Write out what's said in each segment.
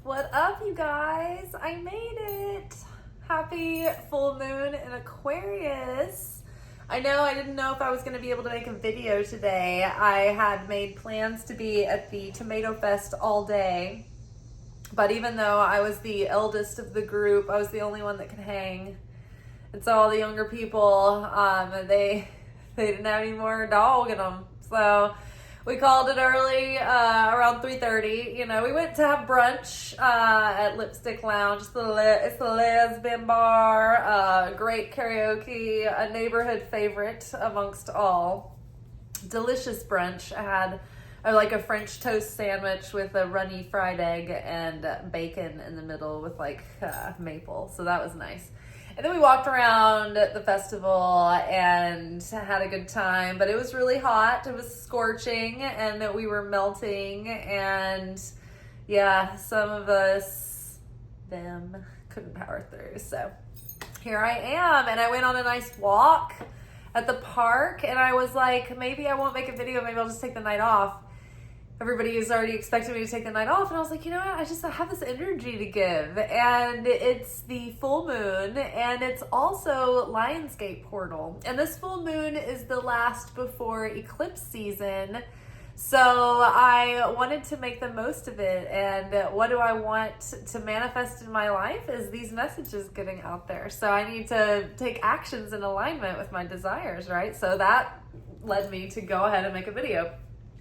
What up, you guys? I made it. Happy full moon in Aquarius. I know I didn't know if I was going to be able to make a video today. I had made plans to be at the Tomato Fest all day. But even though I was the eldest of the group, I was the only one that could hang. And so all the younger people, they didn't have any more dog in them. So we called it early, around 3:30. You know, we went to have brunch at Lipstick Lounge. It's the lesbian bar, great karaoke, a neighborhood favorite amongst all. Delicious brunch. I had like a French toast sandwich with a runny fried egg and bacon in the middle with like maple. So that was nice. And then we walked around the festival and had a good time, but it was really hot. It was scorching and we were melting. And yeah, some of us, them, couldn't power through. So here I am. And I went on a nice walk at the park and I was like, maybe I won't make a video. Maybe I'll just take the night off. Everybody is already expecting me to take the night off. And I was like, you know what? I have this energy to give. And it's the full moon. And it's also Lionsgate portal. And this full moon is the last before eclipse season. So I wanted to make the most of it. And what do I want to manifest in my life is these messages getting out there. So I need to take actions in alignment with my desires, right? So that led me to go ahead and make a video.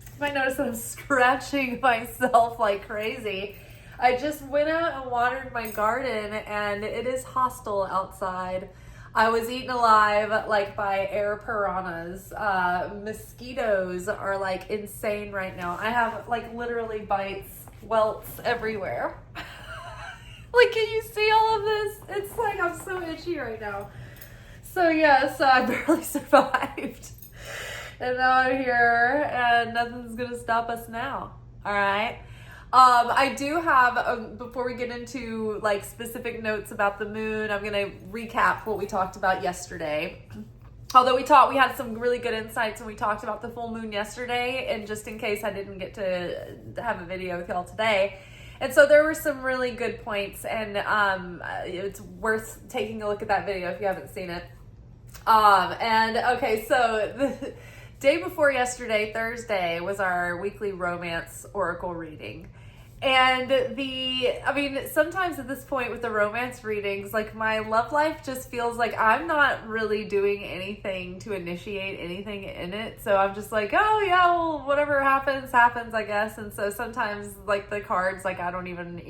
You might notice that I'm scratching myself like crazy. I just went out and watered my garden and it is hostile outside. I was eaten alive like by air piranhas. Mosquitoes are like insane right now. I have like literally bites, welts everywhere. Like, can you see all of this? It's like I'm so itchy right now. So yeah, so I barely survived. And now I'm here, and nothing's going to stop us now. All right? I do have, before we get into, like, specific notes about the moon, I'm going to recap what we talked about yesterday. Although we had some really good insights when we talked about the full moon yesterday, and just in case I didn't get to have a video with y'all today. And so there were some really good points, and it's worth taking a look at that video if you haven't seen it. Okay, so the day before yesterday, Thursday, was our weekly romance oracle reading. And sometimes at this point with the romance readings, like my love life just feels like I'm not really doing anything to initiate anything in it. So I'm just like, oh yeah, well, whatever happens, I guess. And so sometimes like the cards, like I don't even,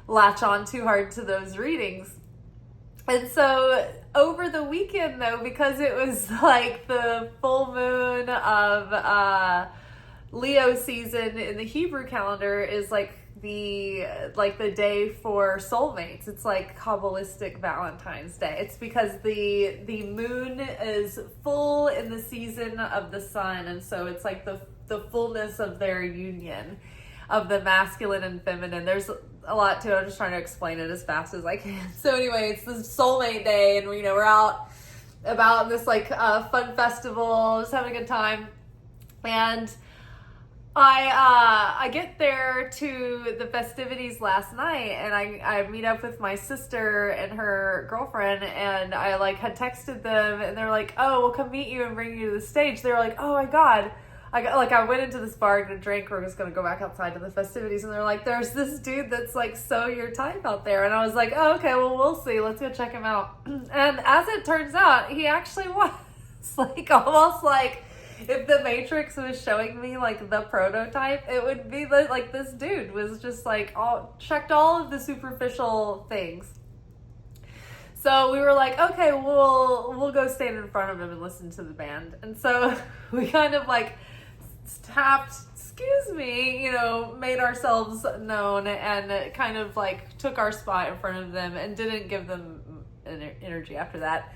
latch on too hard to those readings. And so over the weekend though, because it was like the full moon of Leo season in the Hebrew calendar is like the day for soulmates. It's like Kabbalistic Valentine's Day. It's because the moon is full in the season of the sun. And so it's like the fullness of their union of the masculine and feminine. There's a lot to it. I'm just trying to explain it as fast as I can. So anyway, it's the soulmate day and we're out about this like fun festival, just having a good time. And I get there to the festivities last night and I meet up with my sister and her girlfriend and I like had texted them and they're like, oh, we'll come meet you and bring you to the stage. They were like, oh my God. I went into this bar to drink. We're just going to go back outside to the festivities. And they're like, there's this dude that's like so your type out there. And I was like, oh, okay, well, we'll see. Let's go check him out. And as it turns out, he actually was like almost like if the Matrix was showing me like the prototype, it would be like this dude was just like checked all of the superficial things. So we were like, okay, we'll go stand in front of him and listen to the band. And so we kind of like tapped, excuse me, made ourselves known and kind of like took our spot in front of them and didn't give them energy after that.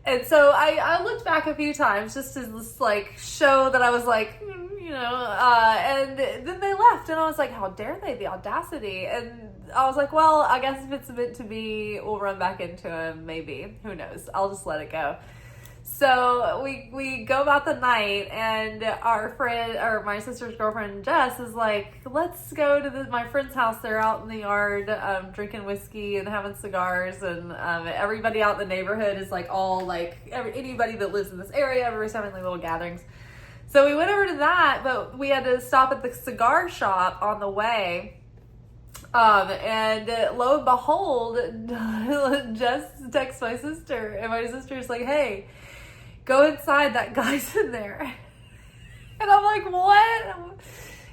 And so I looked back a few times just to this like show that I was like, and then they left and I was like, how dare they, the audacity. And I was like, well, I guess if it's meant to be, we'll run back into him, maybe. Who knows? I'll just let it go. So we go about the night, and our friend, or my sister's girlfriend Jess, is like, let's go to my friend's house. They're out in the yard drinking whiskey and having cigars, and everybody out in the neighborhood is like all like anybody that lives in this area, everybody's having like little gatherings. So we went over to that, but we had to stop at the cigar shop on the way. And lo and behold, Jess texts my sister, and my sister's like, hey, go inside, that guy's in there. And I'm like, what?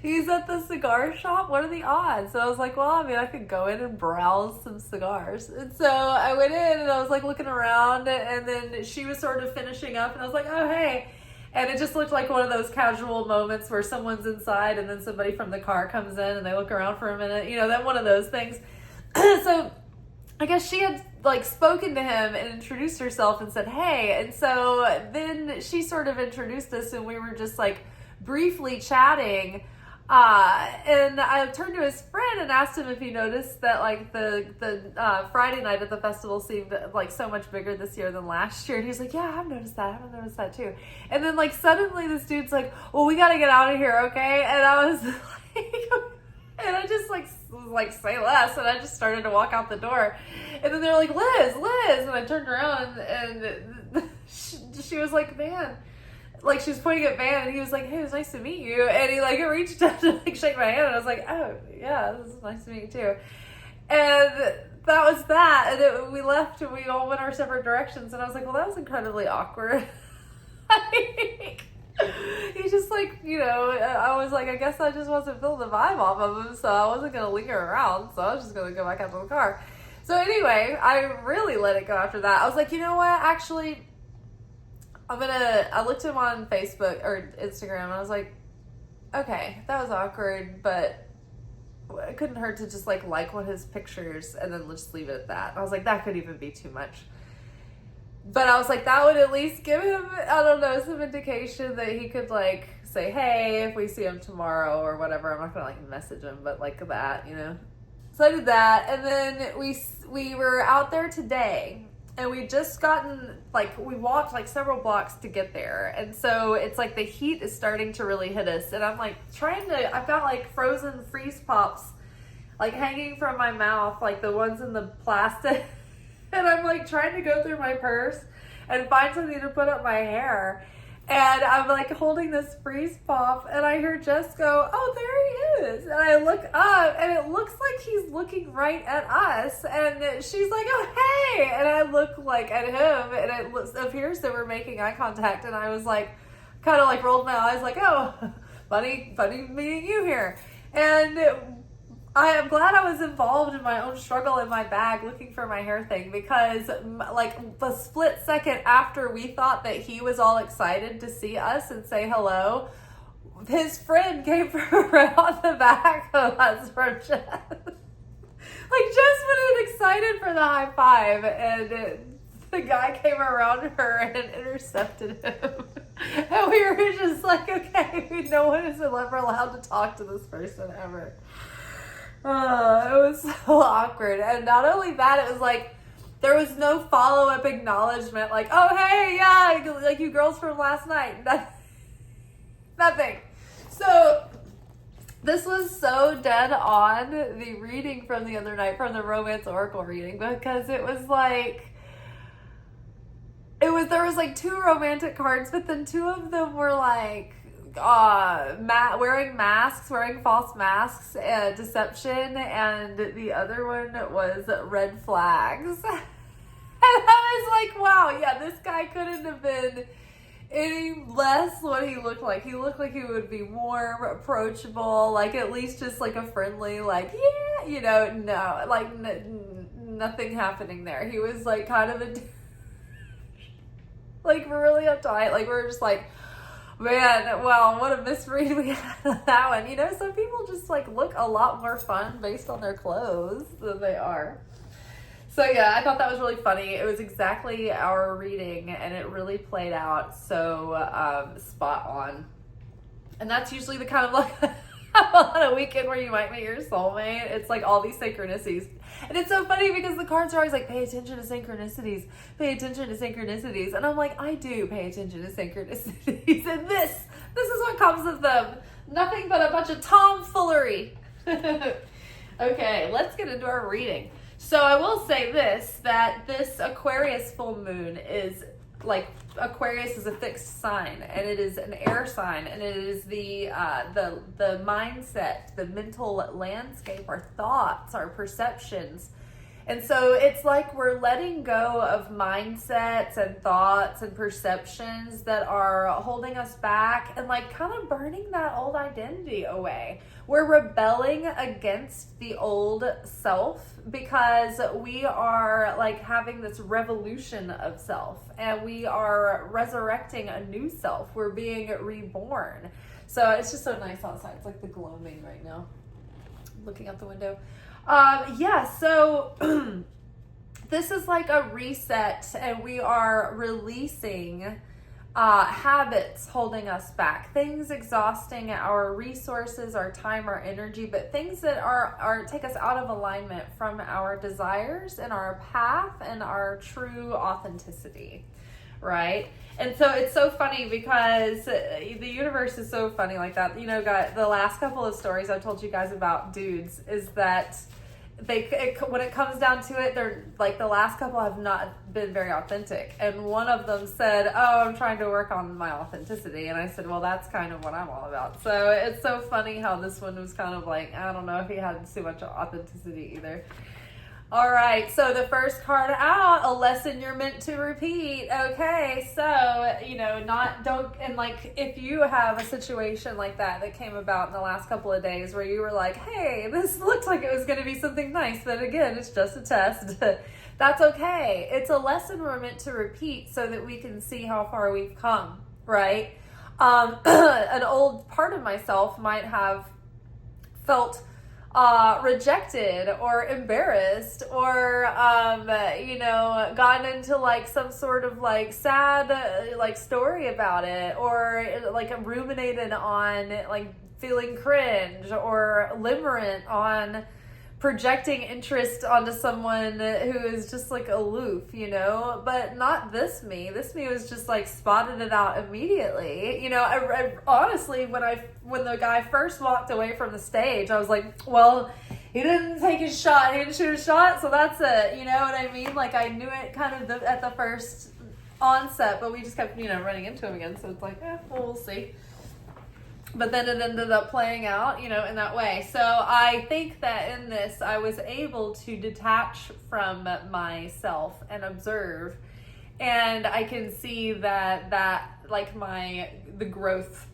He's at the cigar shop? What are the odds? So I was like, well, I mean, I could go in and browse some cigars. And so I went in, and I was like looking around, and then she was sort of finishing up, and I was like, oh, hey. And it just looked like one of those casual moments where someone's inside and then somebody from the car comes in and they look around for a minute. You know, that one of those things. So I guess she had like spoken to him and introduced herself and said, hey. And so then she sort of introduced us, and we were just like briefly chatting. And I turned to his friend and asked him if he noticed that like the Friday night at the festival seemed like so much bigger this year than last year. And he's like, yeah, I've noticed that too. And then like suddenly this dude's like, well, we got to get out of here. Okay. And I was like, and I just like was like, say less. And I just started to walk out the door, and then they're like, Liz. And I turned around, and she was like, man, like she was pointing at Van, and he was like, hey, it was nice to meet you. And he like reached out to like shake my hand, and I was like, oh yeah, this is nice to meet you too. And that was that. And then we left, and we all went our separate directions, and I was like, well, that was incredibly awkward. He just like, you know, I was like, I guess I just wasn't feeling the vibe off of him, so I wasn't gonna linger around, so I was just gonna go back out to the car. So anyway, I really let it go after that. I was like, you know what, actually, I looked him on Facebook or Instagram, and I was like, okay, that was awkward, but it couldn't hurt to just like one of his pictures and then just leave it at that. And I was like, that could even be too much. But I was like, that would at least give him, I don't know, some indication that he could like say, hey, if we see him tomorrow or whatever. I'm not gonna like message him, but like that, you know. So I did that, and then we were out there today. And we just gotten, like, we walked like several blocks to get there. And so it's like the heat is starting to really hit us. And I'm like I've got like frozen freeze pops, like hanging from my mouth, like the ones in the plastic. And I'm like trying to go through my purse and find something to put up my hair. And I'm like holding this freeze pop, and I hear Jess go, oh, there he is. And I look up, and it looks like he's looking right at us. And she's like, oh, hey. And I look like at him, and it appears that we're making eye contact. And I was like, kind of like rolled my eyes like, oh, funny meeting you here. And I am glad I was involved in my own struggle in my bag looking for my hair thing, because like the split second after we thought that he was all excited to see us and say hello, his friend came around the back of us from Jess. Like Jess would have been excited for the high five, and the guy came around her and intercepted him. And we were just like, okay, no one is ever allowed to talk to this person ever. It was so awkward. And not only that, it was like there was no follow-up acknowledgement like, oh hey, yeah, like you girls from last night. Nothing. So this was so dead on the reading from the other night, from the romance oracle reading, because it was like there was like two romantic cards, but then two of them were like wearing false masks and deception, and the other one was red flags. And I was like, wow, yeah, this guy couldn't have been any less what he looked like. He looked like he would be warm, approachable, like at least just like a friendly, like, yeah, you know, no, like nothing happening there. He was like kind of like really uptight, like we're just like, man, well, what a misread we had on that one. You know, some people just like look a lot more fun based on their clothes than they are. So yeah, I thought that was really funny. It was exactly our reading, and it really played out so spot on. And that's usually the kind of luck on a weekend where you might meet your soulmate. It's like all these synchronicities. And it's so funny because the cards are always like, pay attention to synchronicities, pay attention to synchronicities. And I'm like, I do pay attention to synchronicities. And this is what comes of them. Nothing but a bunch of tomfoolery. Okay, let's get into our reading. So I will say this, that this Aquarius full moon is like, Aquarius is a fixed sign, and it is an air sign, and it is the mindset, the mental landscape, our thoughts, our perceptions. And so it's like we're letting go of mindsets and thoughts and perceptions that are holding us back and like kind of burning that old identity away. We're rebelling against the old self because we are like having this revolution of self, and we are resurrecting a new self. We're being reborn. So it's just so nice outside. It's like the gloaming right now. Looking out the window. So this is like a reset, and we are releasing habits holding us back, things exhausting our resources, our time, our energy, but things that are take us out of alignment from our desires and our path and our true authenticity, right? And so it's so funny because the universe is so funny like that. You know, the last couple of stories I've told you guys about dudes is that when it comes down to it, they're like, the last couple have not been very authentic. And one of them said, oh, I'm trying to work on my authenticity. And I said, well, that's kind of what I'm all about. So it's so funny how this one was kind of like, I don't know if he had too much authenticity either. All right, so the first card out, a lesson you're meant to repeat. Okay, so, you know, if you have a situation like that came about in the last couple of days where you were like, hey, this looked like it was going to be something nice, but again, it's just a test. That's okay. It's a lesson we're meant to repeat so that we can see how far we've come, right? An old part of myself might have felt rejected or embarrassed or gotten into like some sort of like sad like story about it, or like ruminated on like feeling cringe or limerent on projecting interest onto someone who is just like aloof, you know, but not this me. This me was just like spotted it out immediately. You know, I honestly, when the guy first walked away from the stage, I was like, well, he didn't take his shot. He didn't shoot a shot. So that's it. You know what I mean? Like I knew it kind of at the first onset, but we just kept, running into him again. So it's like, well, we'll see. But then it ended up playing out, in that way. So I think that in this, I was able to detach from myself and observe. And I can see that like the growth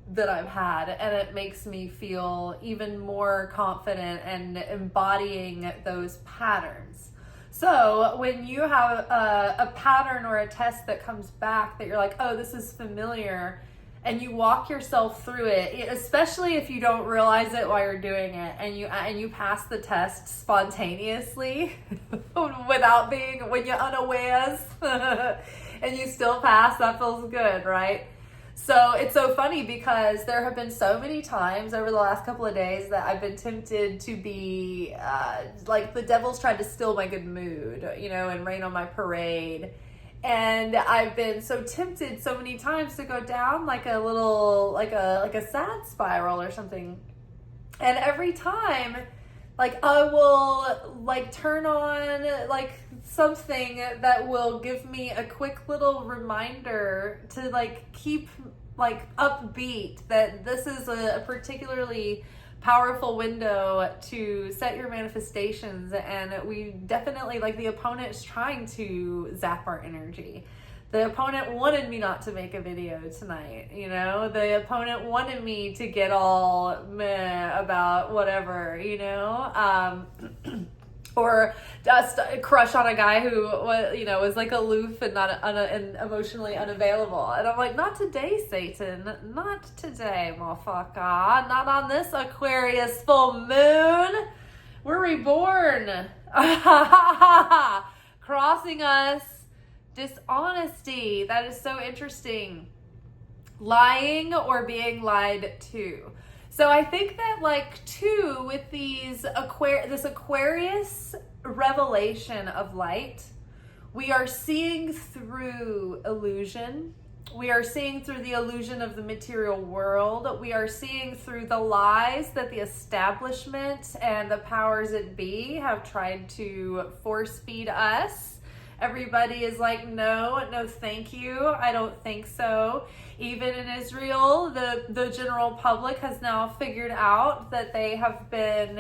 that I've had, and it makes me feel even more confident and embodying those patterns. So when you have a pattern or a test that comes back that you're like, oh, this is familiar, and you walk yourself through it, especially if you don't realize it while you're doing it, and you pass the test spontaneously when you're unawares and you still pass, that feels good, right? So it's so funny because there have been so many times over the last couple of days that I've been tempted to be like the devil's tried to steal my good mood, and rain on my parade. And I've been so tempted so many times to go down like a little, like a sad spiral or something. And every time, like I will like turn on like something that will give me a quick little reminder to like keep like upbeat, that this is a particularly powerful window to set your manifestations. And we definitely, like, the opponent is trying to zap our energy. The opponent wanted me not to make a video tonight, the opponent wanted me to get all meh about whatever, or just crush on a guy who was like aloof and not and emotionally unavailable. And I'm like, not today, Satan. Not today, motherfucker. Not on this Aquarius full moon. We're reborn. Crossing us. Dishonesty. That is so interesting. Lying or being lied to. So I think that like too with these this Aquarius revelation of light, we are seeing through illusion. We are seeing through the illusion of the material world. We are seeing through the lies that the establishment and the powers that be have tried to force feed us. Everybody is like, no, thank you. I don't think so. Even in Israel, the general public has now figured out that they have been,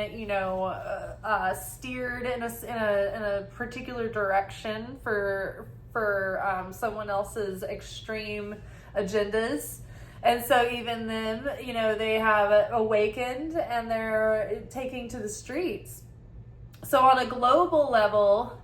steered in a particular direction for someone else's extreme agendas. And so even them, they have awakened and they're taking to the streets. So on a global level,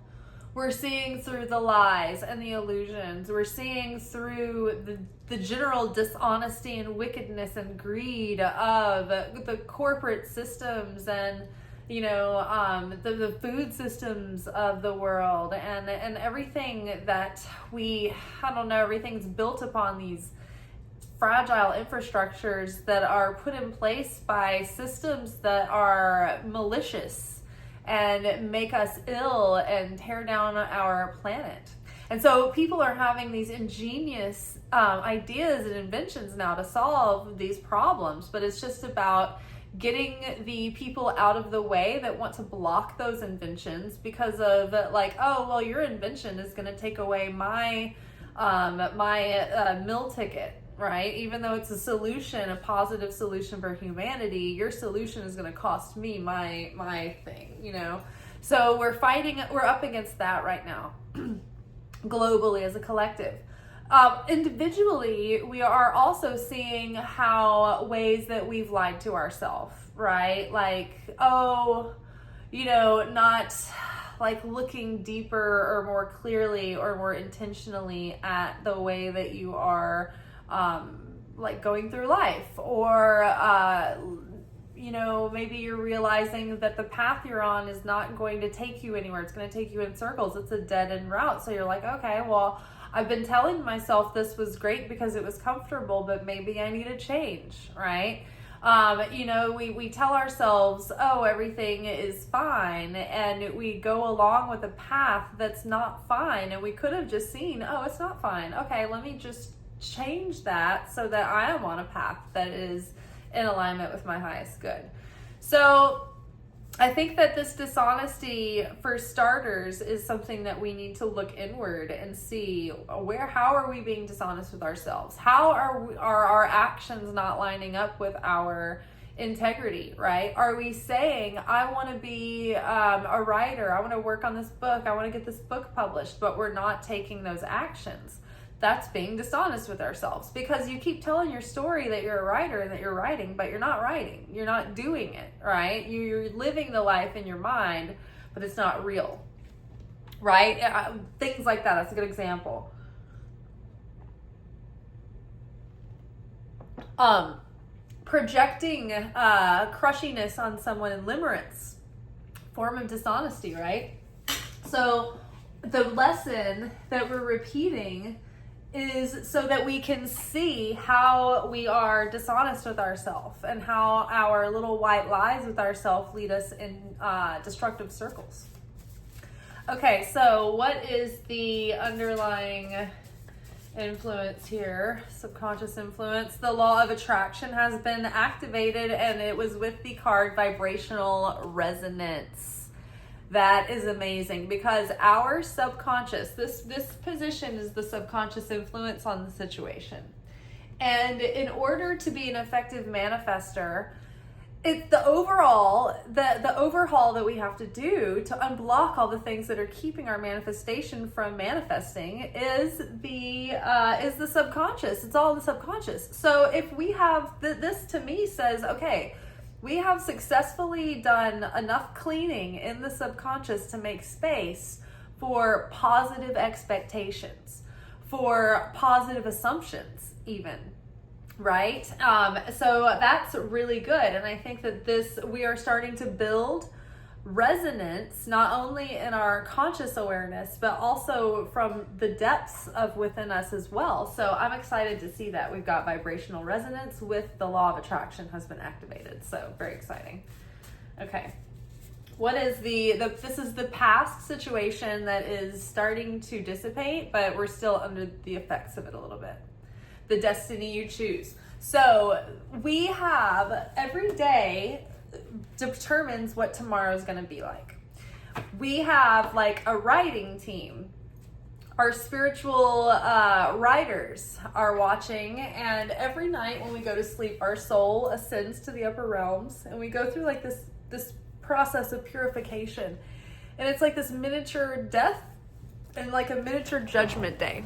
we're seeing through the lies and the illusions. We're seeing through the general dishonesty and wickedness and greed of the corporate systems and, the food systems of the world and everything that everything's built upon these fragile infrastructures that are put in place by systems that are malicious and make us ill and tear down our planet. And so people are having these ingenious ideas and inventions now to solve these problems, but it's just about getting the people out of the way that want to block those inventions because of like, oh, well, your invention is going to take away my meal ticket. Right? Even though it's a solution, a positive solution for humanity, your solution is going to cost me my thing, So we're up against that right now, globally as a collective. Individually, we are also seeing how ways that we've lied to ourselves, right? Like, not like looking deeper or more clearly or more intentionally at the way that you are like going through life, or maybe you're realizing that the path you're on is not going to take you anywhere. It's going to take you in circles. It's a dead end route. So you're like, okay, well, I've been telling myself this was great because it was comfortable, but maybe I need a change, right? We tell ourselves, oh, everything is fine, and we go along with a path that's not fine, and we could have just seen, oh, it's not fine. Okay, let me just change that so that I am on a path that is in alignment with my highest good. So I think that this dishonesty, for starters, is something that we need to look inward and see how are we being dishonest with ourselves? How are our actions not lining up with our integrity, right? Are we saying, I want to be a writer, I want to work on this book, I want to get this book published, but we're not taking those actions? That's being dishonest with ourselves, because you keep telling your story that you're a writer and that you're writing, but you're not writing. You're not doing it, right? You're living the life in your mind, but it's not real, right? Things like that. That's a good example. Projecting crushiness on someone in limerence, form of dishonesty, right? So the lesson that we're repeating is so that we can see how we are dishonest with ourselves and how our little white lies with ourselves lead us in destructive circles. Okay, so what is the underlying influence here? Subconscious influence. The law of attraction has been activated, and it was with the card vibrational resonance. That is amazing, because our subconscious, this position is the subconscious influence on the situation. And in order to be an effective manifester, it's the overhaul that we have to do to unblock all the things that are keeping our manifestation from manifesting is the subconscious. It's all the subconscious. So if we have this, to me says, okay, we have successfully done enough cleaning in the subconscious to make space for positive expectations, for positive assumptions even, right? So that's really good. And I think that we are starting to build resonance, not only in our conscious awareness, but also from the depths of within us as well. So I'm excited to see that we've got vibrational resonance with the law of attraction has been activated. So very exciting. Okay. What is this is the past situation that is starting to dissipate, but we're still under the effects of it a little bit. The destiny you choose. So we have every day determines what tomorrow is going to be like. We have like a writing team. Our spiritual writers are watching, and every night when we go to sleep, our soul ascends to the upper realms, and we go through like this process of purification, and it's like this miniature death and like a miniature judgment day.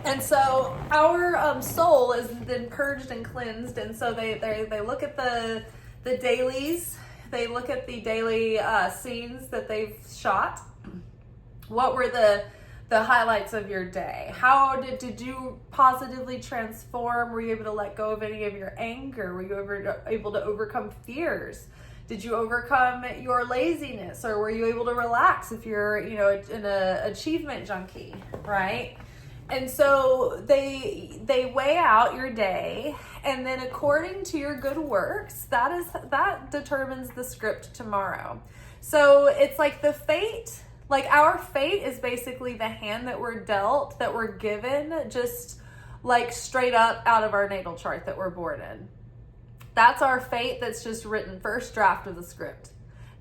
And so our soul is then purged and cleansed, and so they look at the dailies, they look at the daily scenes that they've shot. What were the highlights of your day? How did you positively transform? Were you able to let go of any of your anger? Were you ever able to overcome fears? Did you overcome your laziness, or were you able to relax if you're, an achievement junkie, right? And so they weigh out your day, and then according to your good works, that determines the script tomorrow. So it's like the fate, like our fate is basically the hand that we're dealt, that we're given, just like straight up out of our natal chart that we're born in. That's our fate that's just written, first draft of the script.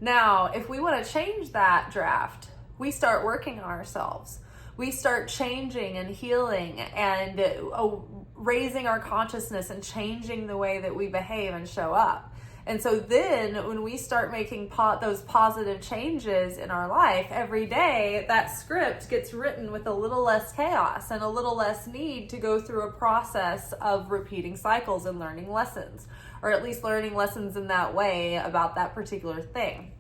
Now, if we want to change that draft, we start working on ourselves. We start changing and healing and raising our consciousness and changing the way that we behave and show up. And so then when we start making those positive changes in our life every day, that script gets written with a little less chaos and a little less need to go through a process of repeating cycles and learning lessons, or at least learning lessons in that way about that particular thing.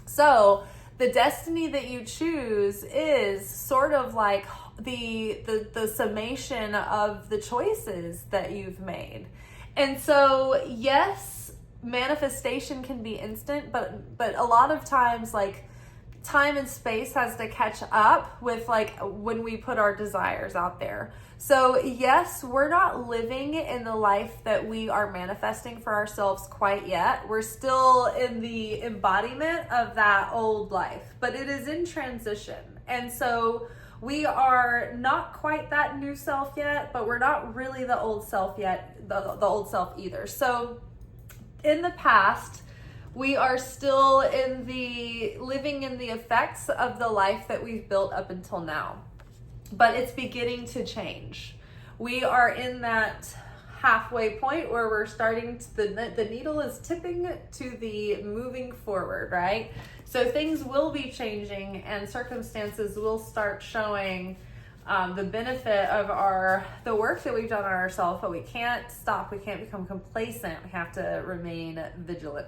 So the destiny that you choose is sort of like the summation of the choices that you've made. And so, yes, manifestation can be instant, but a lot of times, like, time and space has to catch up with like when we put our desires out there. So yes, we're not living in the life that we are manifesting for ourselves quite yet. We're still in the embodiment of that old life, but it is in transition. And so we are not quite that new self yet, but we're not really the old self yet, the old self either. So in the past, we are still living in the effects of the life that we've built up until now, but it's beginning to change. We are in that halfway point where we're starting to, the needle is tipping to the moving forward, right? So things will be changing and circumstances will start showing the benefit of the work that we've done on ourselves, but we can't stop. We can't become complacent. We have to remain vigilant.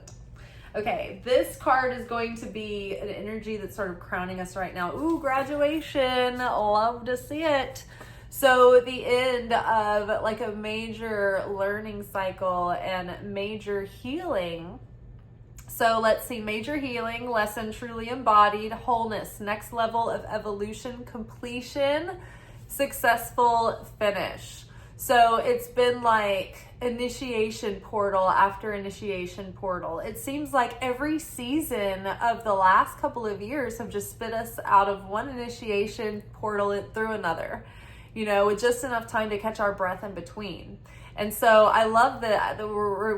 Okay, this card is going to be an energy that's sort of crowning us right now. Ooh, graduation. Love to see it. So the end of like a major learning cycle and major healing. So let's see, major healing, lesson truly embodied, wholeness, next level of evolution, completion, successful finish. So it's been like initiation portal after initiation portal. It seems like every season of the last couple of years have just spit us out of one initiation portal through another, with just enough time to catch our breath in between. And so I love that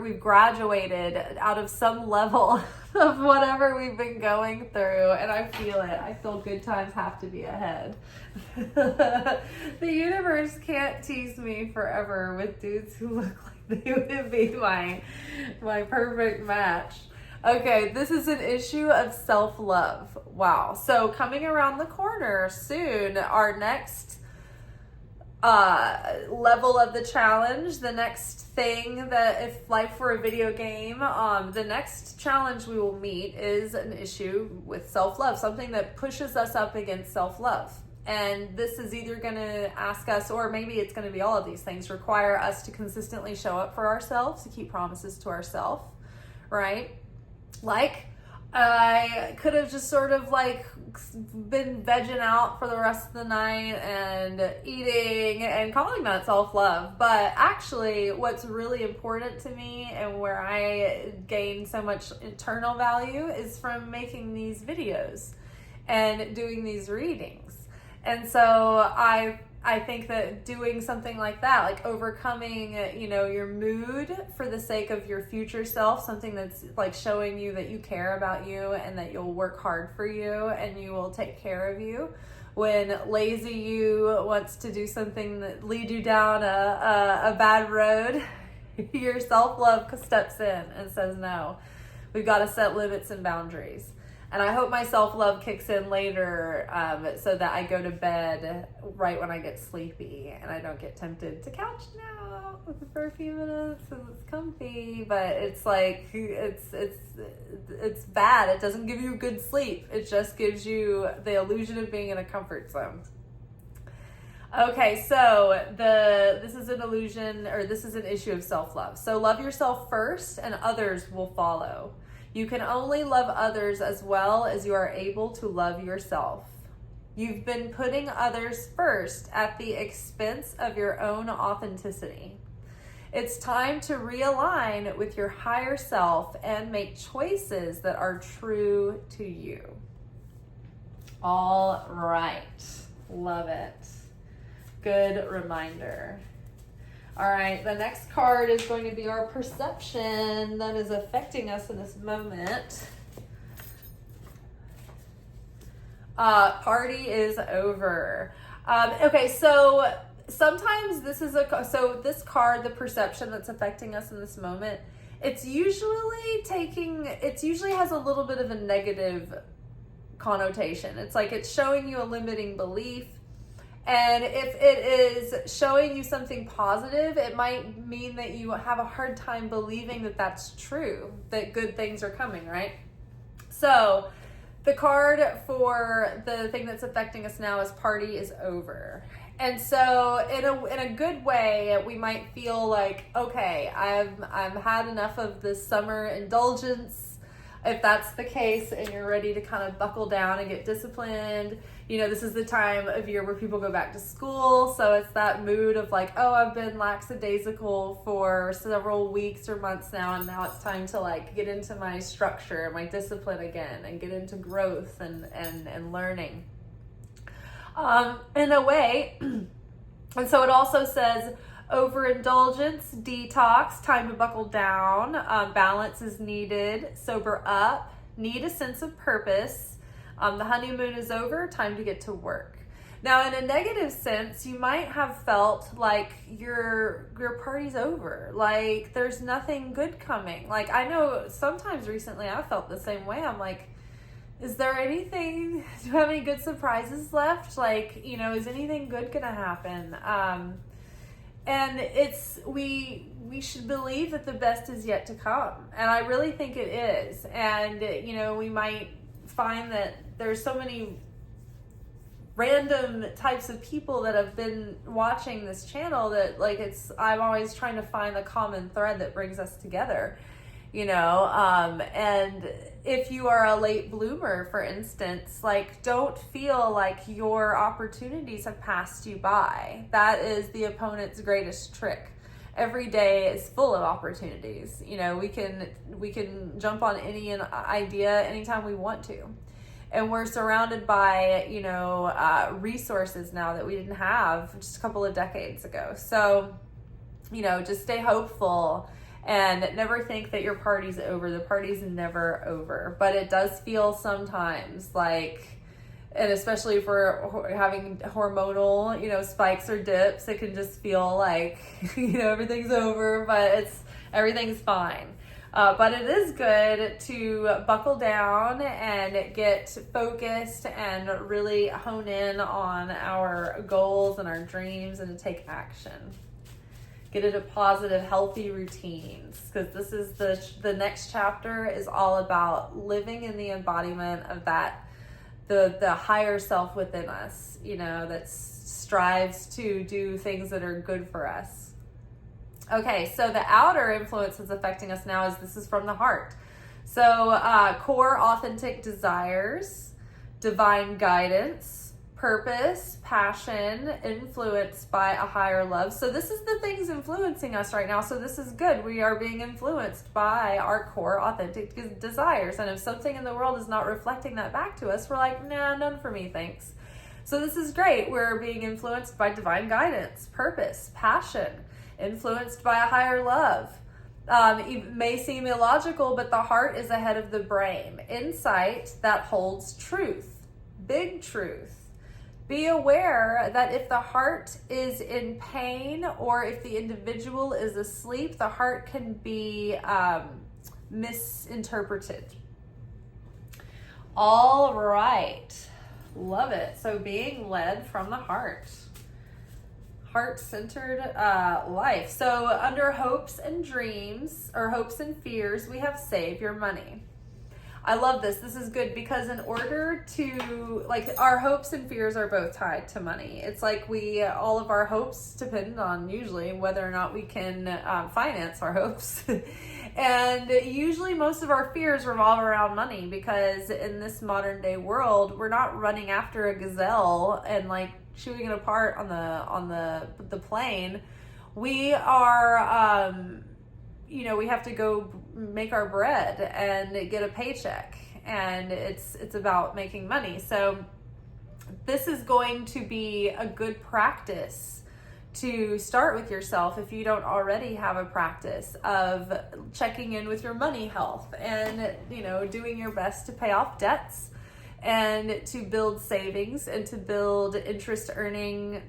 we've graduated out of some level of whatever we've been going through, and I feel it. I feel good times have to be ahead. The universe can't tease me forever with dudes who look like they would be my perfect match. Okay, this is an issue of self-love. Wow. So coming around the corner soon, our next level of the challenge, the next thing that if life were a video game, the next challenge we will meet is an issue with self-love, something that pushes us up against self-love. And this is either going to ask us, or maybe it's going to be all of these things, require us to consistently show up for ourselves, to keep promises to ourselves, right? Like, I could have just sort of like been vegging out for the rest of the night and eating and calling that self-love. But actually, what's really important to me and where I gain so much internal value is from making these videos and doing these readings. And so I think that doing something like that, like overcoming, you know, your mood for the sake of your future self, something that's like showing you that you care about you and that you'll work hard for you and you will take care of you. When lazy you wants to do something that lead you down a bad road, your self-love steps in and says, no, we've got to set limits and boundaries. And I hope my self-love kicks in later so that I go to bed right when I get sleepy and I don't get tempted to couch now for a few minutes because it's comfy. But it's like, it's bad. It doesn't give you good sleep. It just gives you the illusion of being in a comfort zone. Okay, so this is an illusion, or this is an issue of self-love. So love yourself first and others will follow. You can only love others as well as you are able to love yourself. You've been putting others first at the expense of your own authenticity. It's time to realign with your higher self and make choices that are true to you. All right. Love it. Good reminder. All right, the next card is going to be our perception that is affecting us in this moment. Party is over. Okay, so sometimes this is this card, the perception that's affecting us in this moment, it usually has a little bit of a negative connotation. It's like it's showing you a limiting belief. And if it is showing you something positive, it might mean that you have a hard time believing that that's true, that good things are coming, right? So the card for the thing that's affecting us now is party is over. And so in a good way, we might feel like, okay, I've had enough of this summer indulgence. If that's the case and you're ready to kind of buckle down and get disciplined, you know, this is the time of year where people go back to school. So it's that mood of like, oh, I've been lackadaisical for several weeks or months now. And now it's time to like get into my structure, my discipline again, and get into growth and learning. In a way. And so it also says overindulgence, detox, time to buckle down, balance is needed, sober up, need a sense of purpose. The honeymoon is over, time to get to work. Now, in a negative sense, you might have felt like your party's over, like there's nothing good coming. Like I know sometimes recently I felt the same way. I'm like, is there anything, do you have any good surprises left? Like, you know, is anything good gonna happen? And we should believe that the best is yet to come. And I really think it is. And, you know, we might find that there's so many random types of people that have been watching this channel that like I'm always trying to find the common thread that brings us together, you know. And if you are a late bloomer, for instance, like don't feel like your opportunities have passed you by. That is the opponent's greatest trick. Every day is full of opportunities. You know, we can jump on any idea anytime we want to. And we're surrounded by, you know, resources now that we didn't have just a couple of decades ago. So, you know, just stay hopeful and never think that your party's over. The party's never over. But it does feel sometimes like, and especially if we're having hormonal, you know, spikes or dips, it can just feel like, you know, everything's over, but everything's fine. But it is good to buckle down and get focused and really hone in on our goals and our dreams and to take action. Get into positive, healthy routines, because this is the next chapter is all about living in the embodiment of that, the higher self within us, you know, that strives to do things that are good for us. Okay, so the outer influence that's affecting us now is this is from the heart. So core authentic desires, divine guidance, purpose, passion, influenced by a higher love. So this is the things influencing us right now. So this is good. We are being influenced by our core authentic desires. And if something in the world is not reflecting that back to us, we're like, nah, none for me, thanks. So this is great. We're being influenced by divine guidance, purpose, passion, influenced by a higher love. It may seem illogical, but the heart is ahead of the brain. Insight that holds truth, big truth. Be aware that if the heart is in pain or if the individual is asleep, the heart can be misinterpreted. All right. Love it. So being led from the heart. Heart-centered life. So under hopes and dreams, or hopes and fears, we have save your money. I love this. This is good because in order to, like, our hopes and fears are both tied to money. It's like all of our hopes depend on usually whether or not we can finance our hopes. And usually most of our fears revolve around money because in this modern day world, we're not running after a gazelle and like chewing it apart on the plane. We are, we have to go make our bread and get a paycheck, and it's about making money. So this is going to be a good practice to start with yourself if you don't already have a practice of checking in with your money health and, doing your best to pay off debts and to build savings and to build interest earning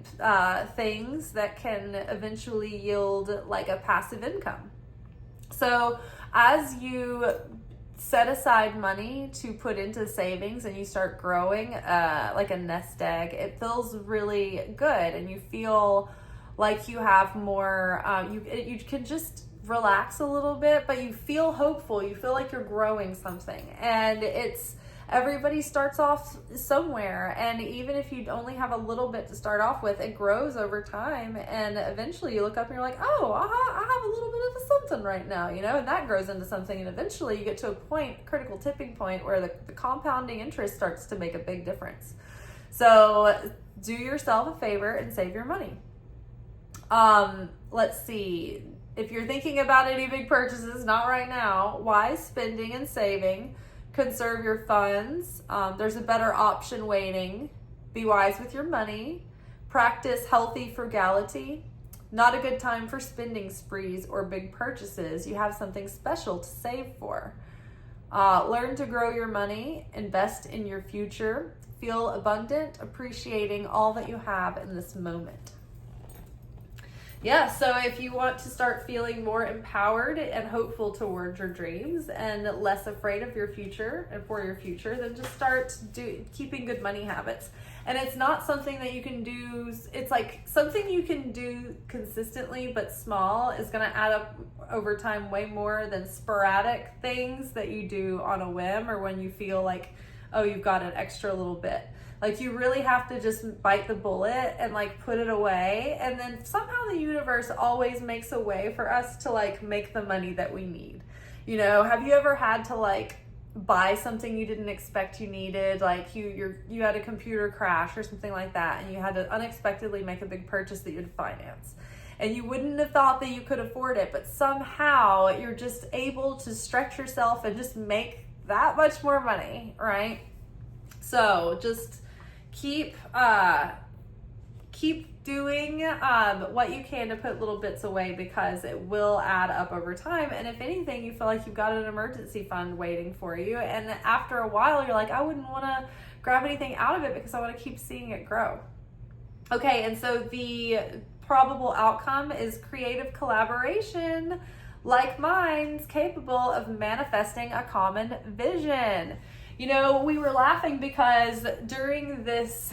things that can eventually yield like a passive income. So as you set aside money to put into savings and you start growing like a nest egg, it feels really good and you feel like you have more, you can just relax a little bit, but you feel hopeful. You feel like you're growing something, and everybody starts off somewhere, and even if you only have a little bit to start off with, it grows over time, and eventually you look up and you're like, oh, I have a little bit of a something right now, and that grows into something, and eventually you get to a critical tipping point where the compounding interest starts to make a big difference. So do yourself a favor and save your money. Let's see. If you're thinking about any big purchases, not right now, wise spending and saving. Conserve your funds. There's a better option waiting. Be wise with your money. Practice healthy frugality. Not a good time for spending sprees or big purchases. You have something special to save for. Learn to grow your money. Invest in your future. Feel abundant, appreciating all that you have in this moment. Yeah, so if you want to start feeling more empowered and hopeful towards your dreams and less afraid of your future and for your future, then just start keeping good money habits. And it's not something that you can do, it's like something you can do consistently but small is going to add up over time way more than sporadic things that you do on a whim or when you feel like, oh, you've got an extra little bit. Like you really have to just bite the bullet and like put it away. And then somehow the universe always makes a way for us to like make the money that we need. Have you ever had to like buy something you didn't expect you needed? Like you had a computer crash or something like that, and you had to unexpectedly make a big purchase that you had to finance. And you wouldn't have thought that you could afford it, but somehow you're just able to stretch yourself and just make that much more money, right? So just keep doing what you can to put little bits away because it will add up over time. And if anything, you feel like you've got an emergency fund waiting for you. And after a while, you're like, I wouldn't want to grab anything out of it because I want to keep seeing it grow. Okay, and so the probable outcome is creative collaboration like minds capable of manifesting a common vision. We were laughing because during this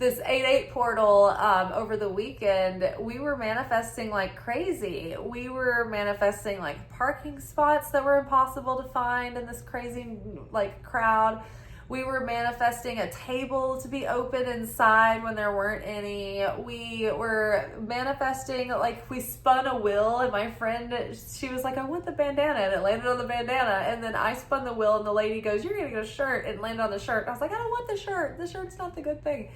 8/8 portal over the weekend, we were manifesting like crazy. We were manifesting like parking spots that were impossible to find in this crazy like crowd. We were manifesting a table to be open inside when there weren't any. We were manifesting, like we spun a wheel, and my friend, she was like, I want the bandana, and it landed on the bandana. And then I spun the wheel, and the lady goes, you're gonna get a shirt, and landed on the shirt. And I was like, I don't want the shirt. The shirt's not the good thing.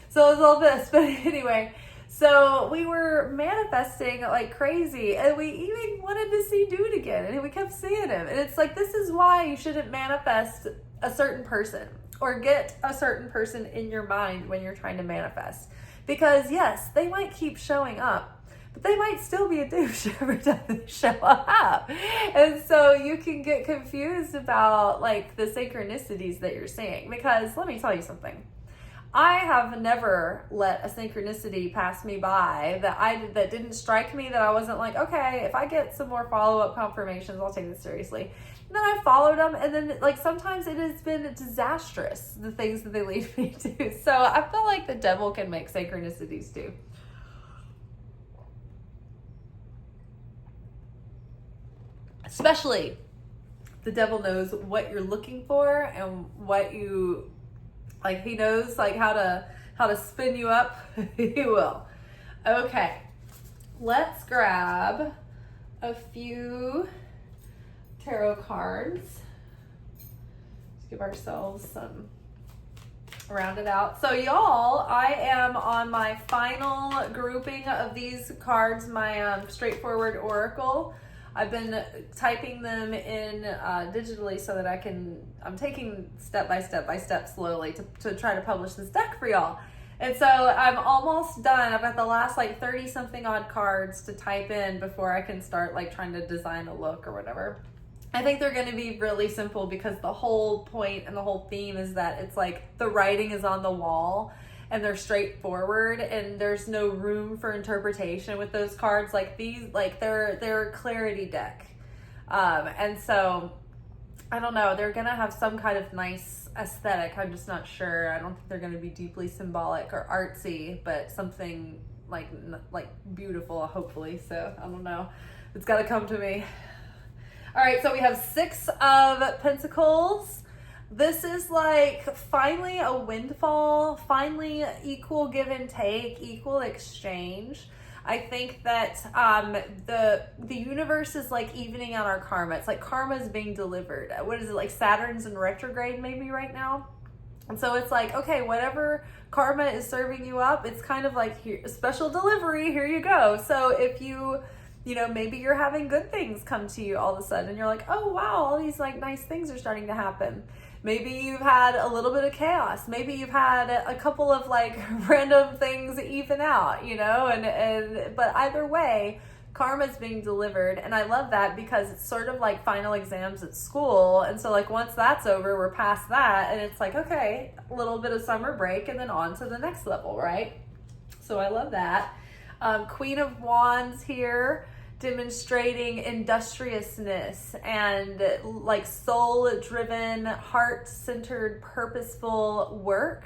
So it was all this, but anyway. So we were manifesting like crazy, and we even wanted to see Dude again, and we kept seeing him. And it's like, this is why you shouldn't manifest a certain person or get a certain person in your mind when you're trying to manifest. Because yes, they might keep showing up, but they might still be a douche every time they show up. And so you can get confused about like the synchronicities that you're seeing. Because let me tell you something. I have never let a synchronicity pass me by that didn't strike me, that I wasn't like, okay, if I get some more follow-up confirmations, I'll take this seriously. And then I followed them, and then like sometimes it has been disastrous, the things that they lead me to. So I feel like the devil can make synchronicities too. Especially, the devil knows what you're looking for and what you... Like, he knows like how to spin you up. He will. Okay, let's grab a few tarot cards. Let's give ourselves some, round it out. So y'all, I am on my final grouping of these cards, my straightforward oracle. I've been typing them in digitally so that I'm taking step by step slowly to try to publish this deck for y'all. And so I'm almost done. I've got the last like 30 something odd cards to type in before I can start like trying to design a look or whatever. I think they're going to be really simple because the whole point and the whole theme is that it's like the writing is on the wall and they're straightforward, and there's no room for interpretation with those cards. Like these, like they're a clarity deck. And so I don't know, they're gonna have some kind of nice aesthetic. I'm just not sure. I don't think they're gonna be deeply symbolic or artsy, but something like beautiful, hopefully. So I don't know. It's gotta come to me. All right, so we have 6 of Pentacles. This is like finally a windfall, finally equal give and take, equal exchange. I think that the universe is like evening out our karma. It's like karma is being delivered. What is it, like Saturn's in retrograde maybe right now? And so it's like, okay, whatever karma is serving you up, it's kind of like here, special delivery, here you go. So if you know, maybe you're having good things come to you all of a sudden and you're like, oh wow, all these like nice things are starting to happen. Maybe you've had a little bit of chaos. Maybe you've had a couple of like random things even out, you know, but either way, karma's being delivered. And I love that because it's sort of like final exams at school. And so like once that's over, we're past that. And it's like, okay, a little bit of summer break and then on to the next level, right? So I love that. Queen of Wands here, demonstrating industriousness and like soul-driven, heart-centered, purposeful work.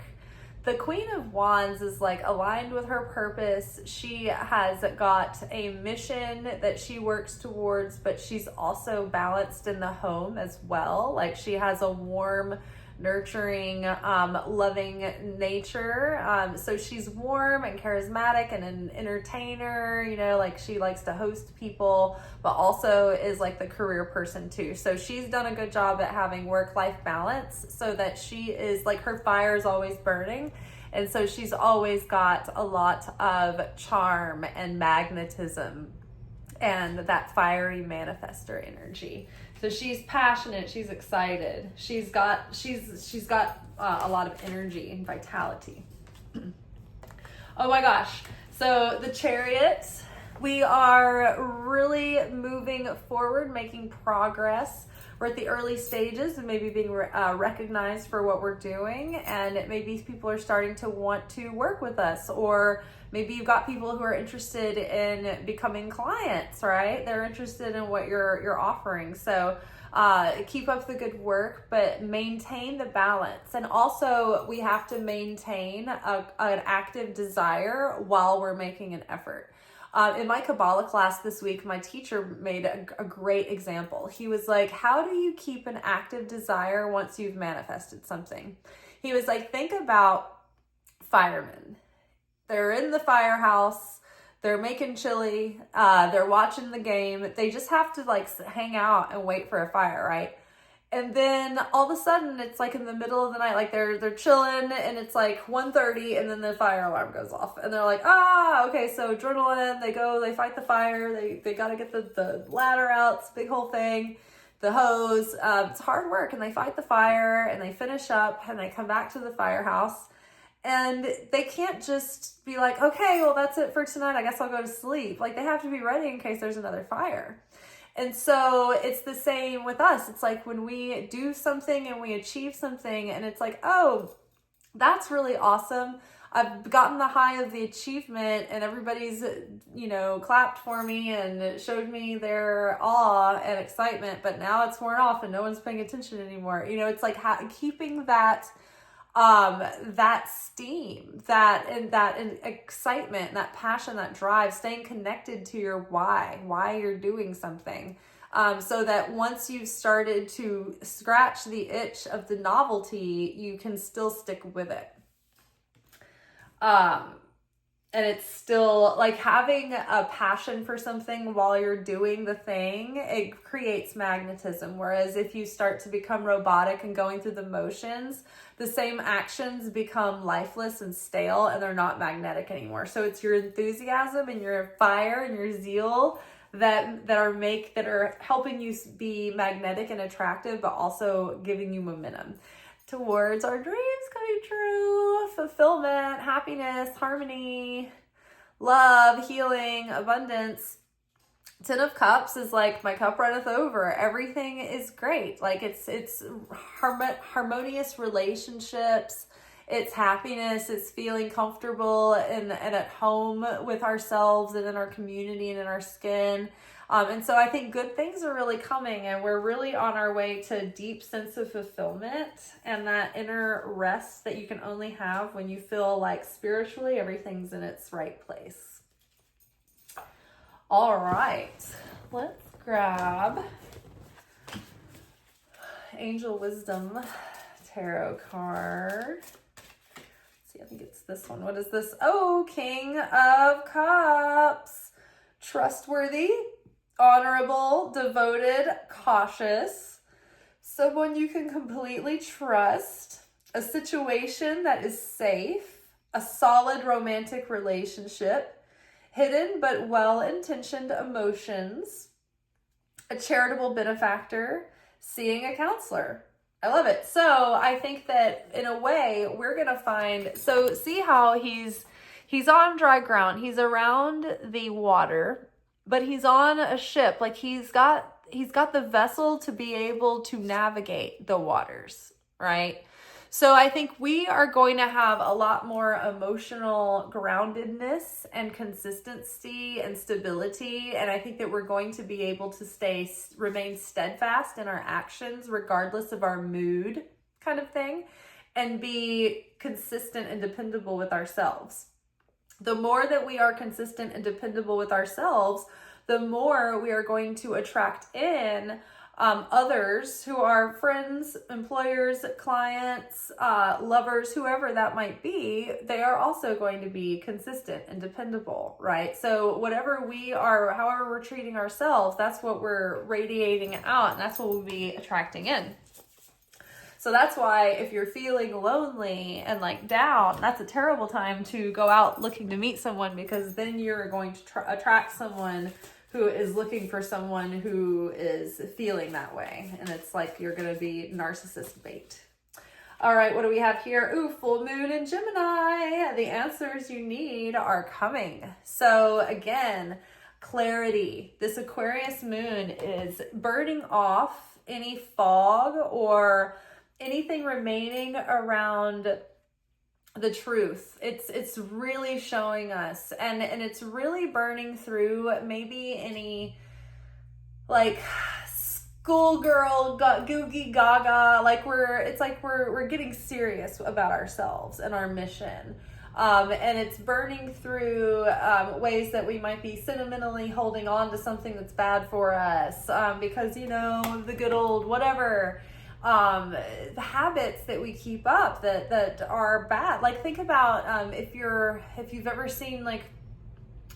The Queen of Wands is like aligned with her purpose. She has got a mission that she works towards, but she's also balanced in the home as well. Like she has a warm, nurturing, loving nature. So she's warm and charismatic and an entertainer, you know, like she likes to host people, but also is like the career person too. So she's done a good job at having work-life balance so that she is like, her fire is always burning. And so she's always got a lot of charm and magnetism and that fiery manifestor energy. So she's passionate, she's excited, she's got a lot of energy and vitality. Oh my gosh. So the Chariot, we are really moving forward, making progress. We're at the early stages of maybe being recognized for what we're doing, and maybe people are starting to want to work with us, or maybe you've got people who are interested in becoming clients, right? They're interested in what you're offering. So keep up the good work, but maintain the balance. And also we have to maintain an active desire while we're making an effort. In my Kabbalah class this week, my teacher made a great example. He was like, how do you keep an active desire once you've manifested something? He was like, think about firemen. They're in the firehouse. They're making chili. They're watching the game. They just have to like hang out and wait for a fire, right? And then all of a sudden it's like in the middle of the night, like they're chilling and it's like 1:30 and then the fire alarm goes off and they're like, okay, so adrenaline, they go, they fight the fire. They got to get the ladder out. It's a big whole thing, the hose. It's hard work, and they fight the fire and they finish up and they come back to the firehouse. And they can't just be like, okay, well, that's it for tonight. I guess I'll go to sleep. Like, they have to be ready in case there's another fire. And so it's the same with us. It's like when we do something and we achieve something and it's like, oh, that's really awesome. I've gotten the high of the achievement and everybody's, clapped for me and showed me their awe and excitement, but now it's worn off and no one's paying attention anymore. It's like keeping that steam, that excitement, that passion, that drive, staying connected to your why you're doing something. So that once you've started to scratch the itch of the novelty, you can still stick with it. And it's still like having a passion for something while you're doing the thing, it creates magnetism. Whereas if you start to become robotic and going through the motions, the same actions become lifeless and stale and they're not magnetic anymore. So it's your enthusiasm and your fire and your zeal that are helping you be magnetic and attractive, but also giving you momentum towards our dreams coming true, fulfillment, happiness, harmony, love, healing, abundance. 10 of Cups is like, my cup runneth over. Everything is great. Like it's harmonious relationships. It's happiness. It's feeling comfortable and at home with ourselves and in our community and in our skin. And so I think good things are really coming, and we're really on our way to a deep sense of fulfillment and that inner rest that you can only have when you feel like spiritually everything's in its right place. All right, let's grab Angel Wisdom Tarot card. Let's see, I think it's this one. What is this? Oh, King of Cups. Trustworthy, honorable, devoted, cautious, someone you can completely trust, a situation that is safe, a solid romantic relationship, hidden but well-intentioned emotions, a charitable benefactor, seeing a counselor. I love it. So I think that in a way we're going to find, so see how he's on dry ground. He's around the water, but he's on a ship. Like he's got the vessel to be able to navigate the waters, right? So I think we are going to have a lot more emotional groundedness and consistency and stability. And I think that we're going to be able to remain steadfast in our actions, regardless of our mood kind of thing, and be consistent and dependable with ourselves. The more that we are consistent and dependable with ourselves, the more we are going to attract in others who are friends, employers, clients, lovers, whoever that might be. They are also going to be consistent and dependable, right? So whatever we are, however we're treating ourselves, that's what we're radiating out, and that's what we'll be attracting in. So that's why if you're feeling lonely and like down, that's a terrible time to go out looking to meet someone, because then you're going to attract someone who is looking for someone who is feeling that way. And it's like you're going to be narcissist bait. All right, what do we have here? Ooh, full moon in Gemini. The answers you need are coming. So again, clarity. This Aquarius moon is burning off any fog or anything remaining around the truth. It's really showing us, and it's really burning through maybe any like schoolgirl googie gaga, like we're getting serious about ourselves and our mission. And it's burning through ways that we might be sentimentally holding on to something that's bad for us, because, you know, the good old whatever, the habits that we keep up that are bad. Like, think about if you've ever seen, like,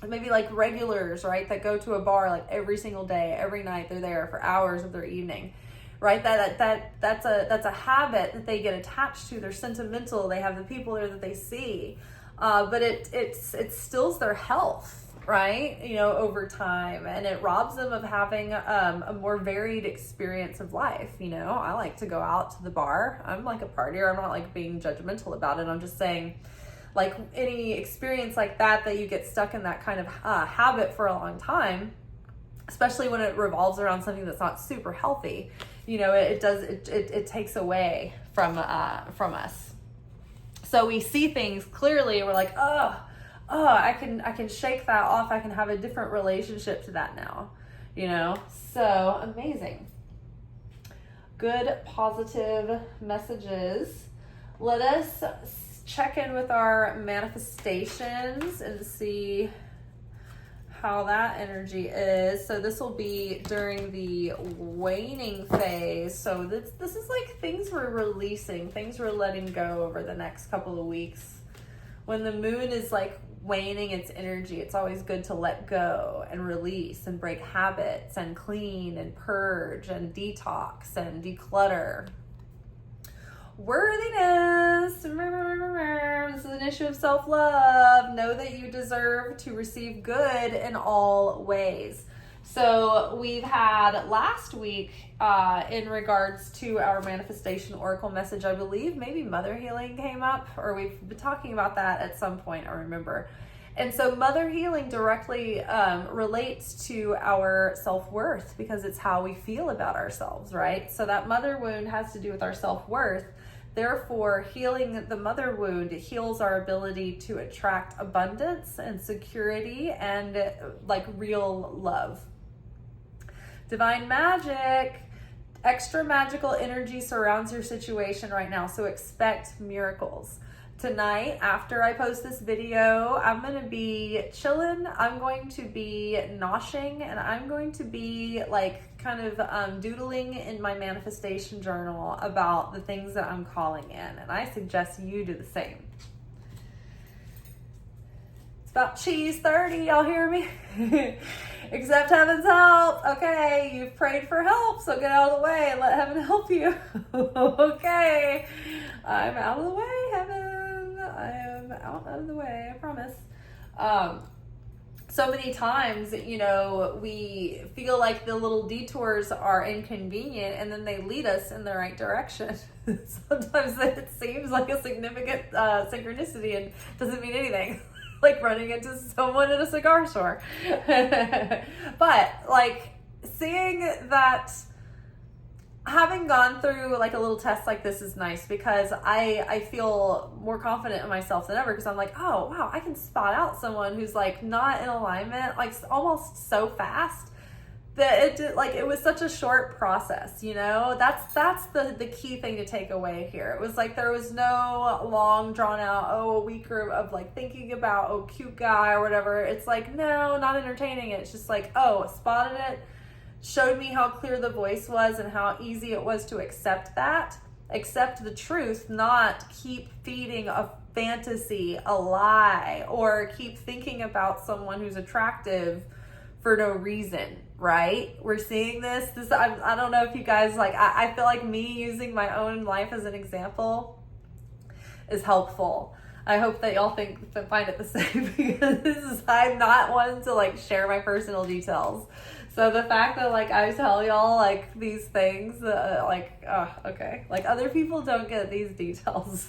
maybe like regulars, right, that go to a bar like every single day, every night. They're there for hours of their evening, right? That's a habit that they get attached to. They're sentimental. They have the people there that they see, but it stills their health, right? You know, over time, and it robs them of having a more varied experience of life. You know, I like to go out to the bar. I'm like a partier. I'm not like being judgmental about it. I'm just saying, like, any experience like that you get stuck in that kind of habit for a long time, especially when it revolves around something that's not super healthy, you know, it takes away from us. So we see things clearly and we're like, I can shake that off. I can have a different relationship to that now, you know? So amazing. Good positive messages. Let us check in with our manifestations and see how that energy is. So this will be during the waning phase. So this is like things we're releasing, things we're letting go over the next couple of weeks. When the moon is like waning its energy, it's always good to let go and release and break habits and clean and purge and detox and declutter. Worthiness. This is an issue of self-love. Know that you deserve to receive good in all ways. So we've had last week in regards to our manifestation oracle message, I believe maybe mother healing came up, or we've been talking about that at some point, I remember. And so mother healing directly relates to our self-worth, because it's how we feel about ourselves, right? So that mother wound has to do with our self-worth. Therefore, healing the mother wound heals our ability to attract abundance and security and like real love. Divine magic. Extra magical energy surrounds your situation right now, so expect miracles. Tonight, after I post this video, I'm going to be chilling. I'm going to be noshing, and I'm going to be like kind of doodling in my manifestation journal about the things that I'm calling in. And I suggest you do the same. It's about cheese 30, y'all hear me? Accept heaven's help. Okay, you've prayed for help, so get out of the way and let heaven help you. Okay, I'm out of the way, heaven. I am out of the way, I promise. So many times, you know, we feel like the little detours are inconvenient, and then they lead us in the right direction. Sometimes it seems like a significant synchronicity and doesn't mean anything. Like running into someone at a cigar store. But like seeing that, having gone through like a little test like this is nice, because I feel more confident in myself than ever, because I'm like, oh wow, I can spot out someone who's like not in alignment, like almost so fast that it was such a short process, you know. That's the key thing to take away here. It was like there was no long drawn out a week of like thinking about cute guy or whatever. It's like, no, not entertaining it. It's just like, spotted it, showed me how clear the voice was and how easy it was to accept the truth, not keep feeding a fantasy, a lie, or keep thinking about someone who's attractive for no reason, right? We're seeing this I don't know if you guys like, I feel like me using my own life as an example is helpful. I hope that y'all find it the same, because I'm not one to like share my personal details. So the fact that like I tell y'all like these things, okay, like other people don't get these details.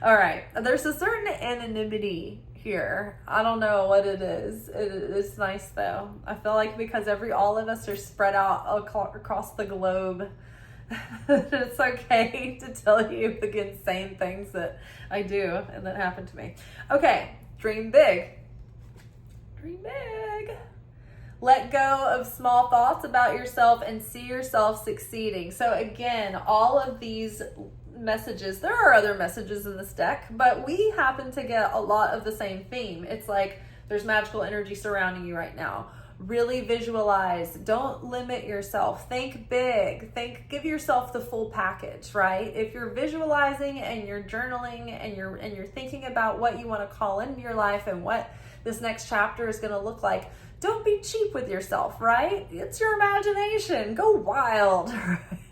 All right, there's a certain anonymity here. I don't know what it is. It's nice though. I feel like because all of us are spread out across the globe, it's okay to tell you the insane things that I do and that happen to me. Okay, dream big. Dream big. Let go of small thoughts about yourself and see yourself succeeding. So again, all of these messages. There are other messages in this deck, but we happen to get a lot of the same theme. It's like there's magical energy surrounding you right now. Really visualize. Don't limit yourself. Think big. Give yourself the full package, right? If you're visualizing and you're journaling and you're thinking about what you want to call into your life and what this next chapter is going to look like, don't be cheap with yourself, right? It's your imagination. Go wild,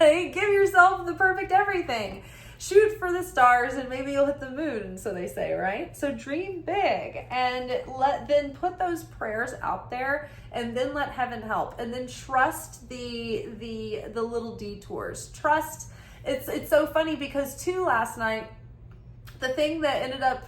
right? Give yourself the perfect everything. Shoot for the stars and maybe you'll hit the moon, so they say, right? So dream big and then put those prayers out there and then let heaven help. And then trust the little detours. Trust. It's so funny because too, last night, the thing that ended up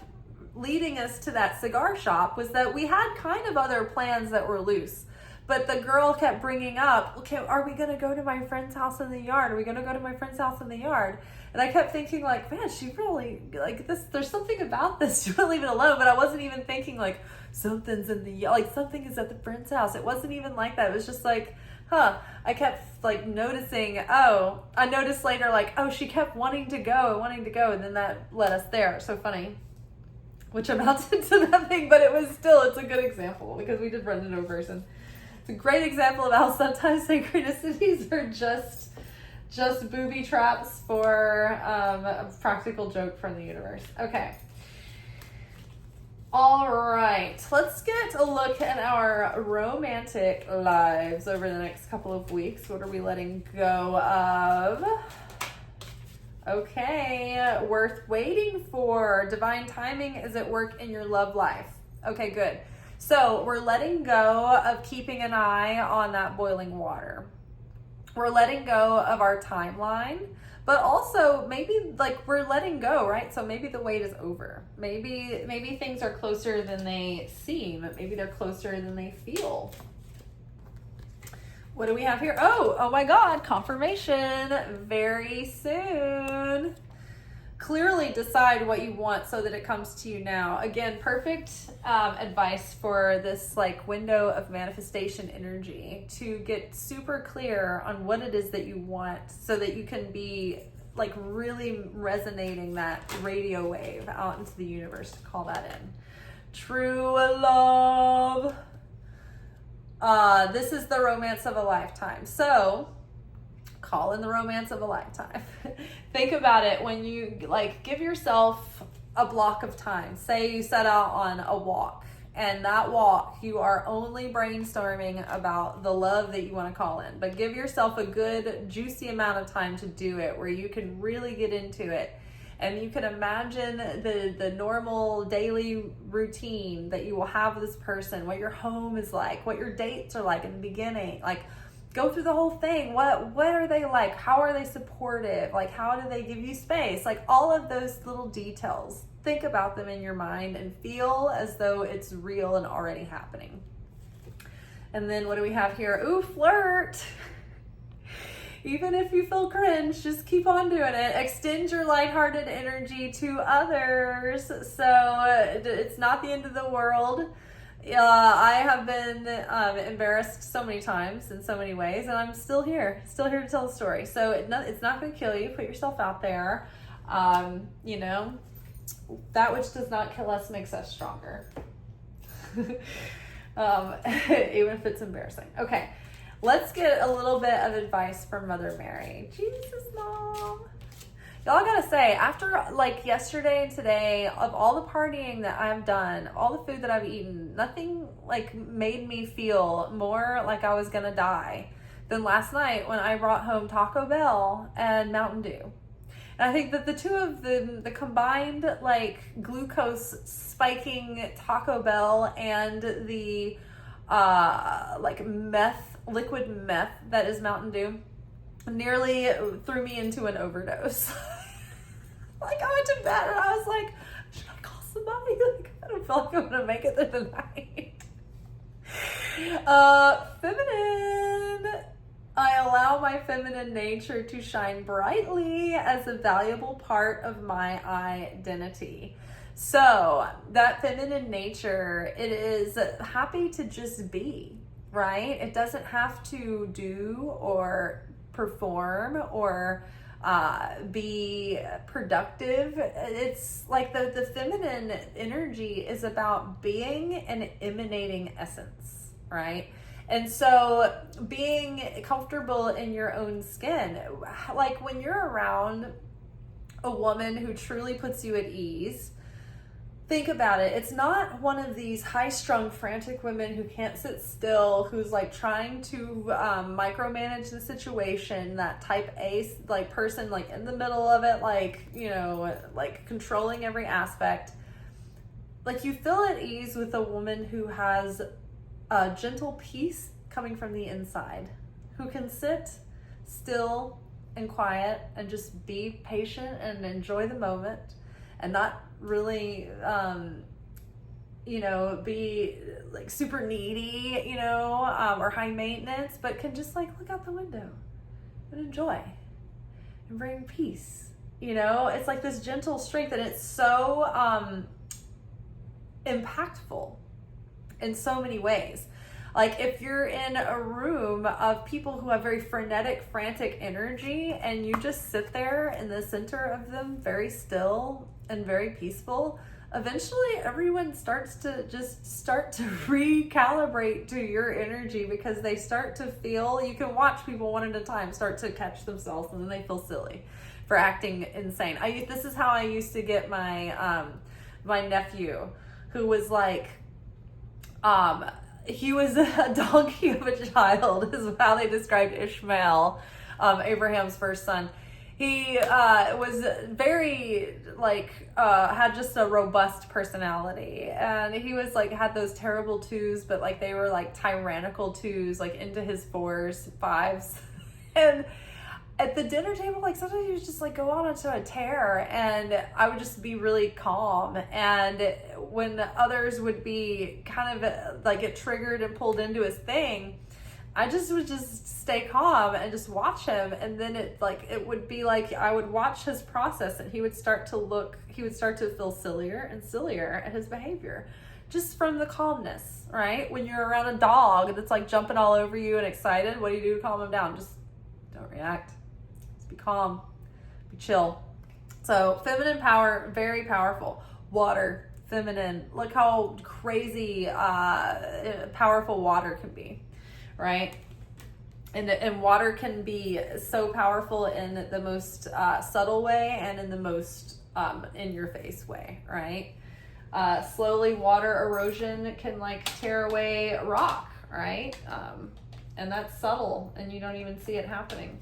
leading us to that cigar shop was that we had kind of other plans that were loose. But the girl kept bringing up, okay, are we going to go to my friend's house in the yard? Are we going to go to my friend's house in the yard? And I kept thinking like, man, she really, like this, there's something about this. She wouldn't leave it alone. But I wasn't even thinking like something's in the, like something is at the friend's house. It wasn't even like that. It was just like, I kept like noticing, I noticed later like, she kept wanting to go. And then that led us there. So funny. Which amounted to nothing, but it's a good example because we did run it over. And it's a great example of how sometimes synchronicities are just booby traps for a practical joke from the universe. Okay. All right. Let's get a look at our romantic lives over the next couple of weeks. What are we letting go of? Okay. Worth waiting for. Divine timing is at work in your love life. Okay, good. So we're letting go of keeping an eye on that boiling water. We're letting go of our timeline, but also maybe like we're letting go, right? So maybe the wait is over. Maybe things are closer than they seem. Maybe they're closer than they feel. What do we have here? Oh my God, confirmation very soon. Clearly decide what you want so that it comes to you now. Again, perfect advice for this like window of manifestation energy to get super clear on what it is that you want so that you can be like really resonating that radio wave out into the universe to call that in. True love. This is the romance of a lifetime. So call in the romance of a lifetime. Think about it when you like give yourself a block of time. Say you set out on a walk, and that walk you are only brainstorming about the love that you want to call in, but give yourself a good juicy amount of time to do it where you can really get into it. And you can imagine the normal daily routine that you will have with this person, what your home is like, what your dates are like in the beginning, like go through the whole thing. What are they like? How are they supportive? Like, how do they give you space? Like all of those little details, think about them in your mind and feel as though it's real and already happening. And then what do we have here? Ooh, flirt. Even if you feel cringe, just keep on doing it. Extend your lighthearted energy to others. So it's not the end of the world. I have been embarrassed so many times in so many ways, and I'm still here to tell the story. So it's not going to kill you. Put yourself out there. You know, that which does not kill us makes us stronger. Even if it's embarrassing. Okay, let's get a little bit of advice from Mother Mary. Jesus, Mom. Y'all, I gotta say, after like yesterday and today, of all the partying that I've done, all the food that I've eaten, nothing like made me feel more like I was gonna die than last night when I brought home Taco Bell and Mountain Dew. And I think that the two of them, the combined like glucose spiking Taco Bell and the like liquid meth that is Mountain Dew, nearly threw me into an overdose. Like I went to bed and I was like, should I call somebody? Like I don't feel like I'm gonna make it through the night. Feminine. I allow my feminine nature to shine brightly as a valuable part of my identity. So that feminine nature, it is happy to just be, right? It doesn't have to do or perform or be productive. It's like the feminine energy is about being and emanating essence, right? And so being comfortable in your own skin, like when you're around a woman who truly puts you at ease, think about it. It's not one of these high-strung, frantic women who can't sit still, who's like trying to micromanage the situation, that type A like person, like in the middle of it, like, you know, like controlling every aspect. Like you feel at ease with a woman who has a gentle peace coming from the inside, who can sit still and quiet and just be patient and enjoy the moment and not really, you know, be like super needy, you know, or high maintenance, but can just like look out the window and enjoy and bring peace. You know, it's like this gentle strength, and it's so impactful in so many ways. Like if you're in a room of people who have very frenetic, frantic energy, and you just sit there in the center of them, very still and very peaceful, eventually everyone starts to recalibrate to your energy, because they start to feel, you can watch people one at a time start to catch themselves, and then they feel silly for acting insane. This is how I used to get my my nephew, who was like, he was a donkey of a child, is how they described Ishmael, Abraham's first son. He was very like had just a robust personality, and he was like had those terrible twos, but like they were like tyrannical twos, like into his fours, fives. And at the dinner table, like sometimes he would just like go on into a tear, and I would just be really calm. And when others would be kind of like get triggered and pulled into his thing, I just would just stay calm and just watch him. And then it would be like I would watch his process, and he would start to feel sillier and sillier at his behavior, just from the calmness, right? When you're around a dog that's like jumping all over you and excited, what do you do to calm him down? Just don't react. Just be calm, be chill. So feminine power, very powerful. Water, feminine. Look how crazy powerful water can be, right? And water can be so powerful in the most subtle way and in the most in your face way, right? Slowly water erosion can like tear away rock, right? And that's subtle, and you don't even see it happening.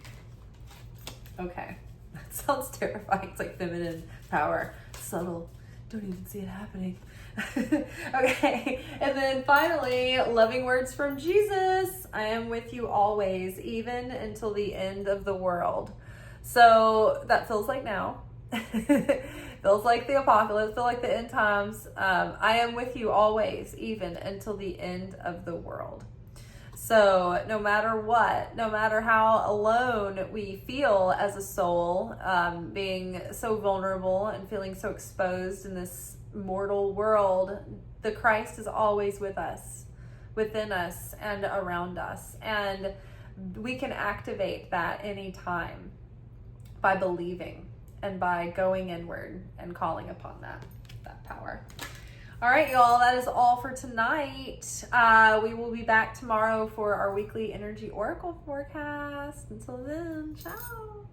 Okay, that sounds terrifying. It's like feminine power, subtle, don't even see it happening. Okay, and then finally, loving words from Jesus. I am with you always, even until the end of the world. So that feels like now. Feels like the apocalypse, feels like the end times. I am with you always, even until the end of the world. So no matter what, no matter how alone we feel as a soul, being so vulnerable and feeling so exposed in this mortal world, the Christ is always with us, within us and around us. And we can activate that anytime by believing and by going inward and calling upon that power. All right, y'all, that is all for tonight. We will be back tomorrow for our weekly energy oracle forecast. Until then, ciao.